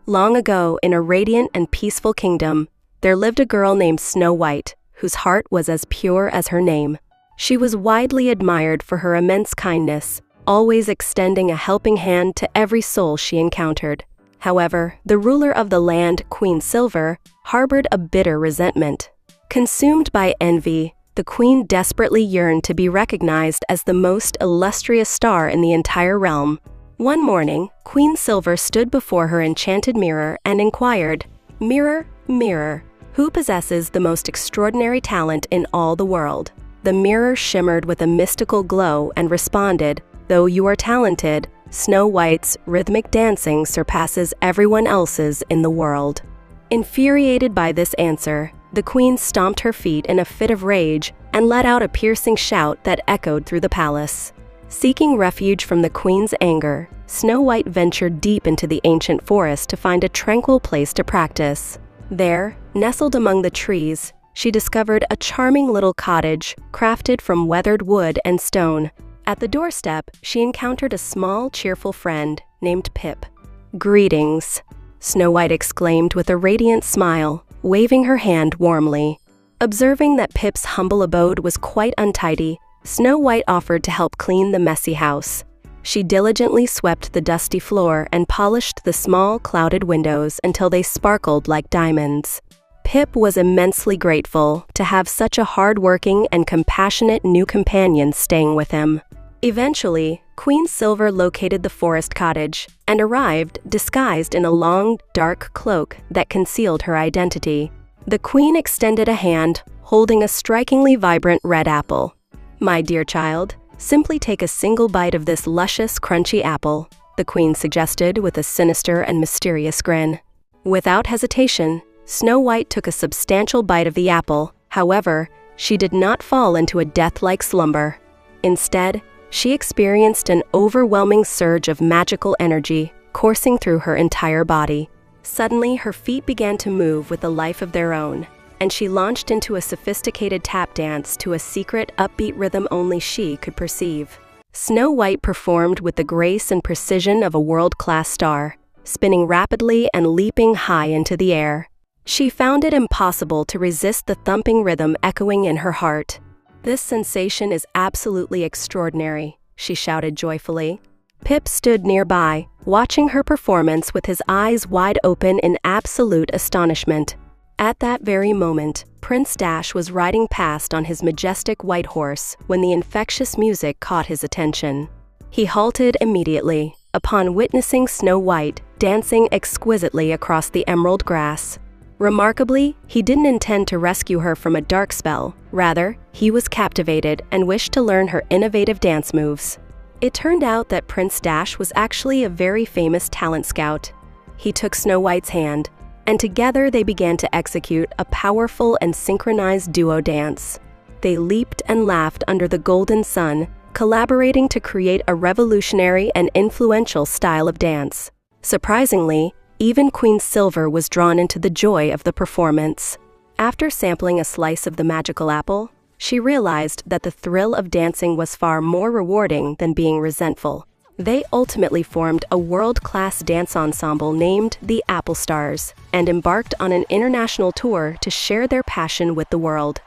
Long ago, in a radiant and peaceful kingdom, there lived a girl named Snow White, whose heart was as pure as her name. She was widely admired for her immense kindness, always extending a helping hand to every soul she encountered. However, the ruler of the land, Queen Silver, harbored a bitter resentment. Consumed by envy, the queen desperately yearned to be recognized as the most illustrious star in the entire realm. One morning, Queen Silver stood before her enchanted mirror and inquired, "Mirror, mirror, who possesses the most extraordinary talent in all the world?" The mirror shimmered with a mystical glow and responded, "Though you are talented, Snow White's rhythmic dancing surpasses everyone else's in the world." Infuriated by this answer, the queen stomped her feet in a fit of rage and let out a piercing shout that echoed through the palace. Seeking refuge from the queen's anger, Snow White ventured deep into the ancient forest to find a tranquil place to practice. There, nestled among the trees, she discovered a charming little cottage crafted from weathered wood and stone. At the doorstep, she encountered a small, cheerful friend named Pip. "Greetings," Snow White exclaimed with a radiant smile, waving her hand warmly. Observing that Pip's humble abode was quite untidy, Snow White offered to help clean the messy house. She diligently swept the dusty floor and polished the small, clouded windows until they sparkled like diamonds. Pip was immensely grateful to have such a hard-working and compassionate new companion staying with him. Eventually, Queen Silver located the forest cottage and arrived disguised in a long, dark cloak that concealed her identity. The queen extended a hand, holding a strikingly vibrant red apple. "My dear child, simply take a single bite of this luscious, crunchy apple," the queen suggested with a sinister and mysterious grin. Without hesitation, Snow White took a substantial bite of the apple. However, she did not fall into a death-like slumber. Instead, she experienced an overwhelming surge of magical energy coursing through her entire body. Suddenly, her feet began to move with a life of their own, and she launched into a sophisticated tap dance to a secret, upbeat rhythm only she could perceive. Snow White performed with the grace and precision of a world-class star, spinning rapidly and leaping high into the air. She found it impossible to resist the thumping rhythm echoing in her heart. "This sensation is absolutely extraordinary," she shouted joyfully. Pip stood nearby, watching her performance with his eyes wide open in absolute astonishment. At that very moment, Prince Dash was riding past on his majestic white horse when the infectious music caught his attention. He halted immediately upon witnessing Snow White dancing exquisitely across the emerald grass. Remarkably, he didn't intend to rescue her from a dark spell. Rather, he was captivated and wished to learn her innovative dance moves. It turned out that Prince Dash was actually a very famous talent scout. He took Snow White's hand, and together they began to execute a powerful and synchronized duo dance. They leaped and laughed under the golden sun, collaborating to create a revolutionary and influential style of dance. Surprisingly, even Queen Silver was drawn into the joy of the performance. After sampling a slice of the magical apple, she realized that the thrill of dancing was far more rewarding than being resentful. They ultimately formed a world-class dance ensemble named the Apple Stars and embarked on an international tour to share their passion with the world.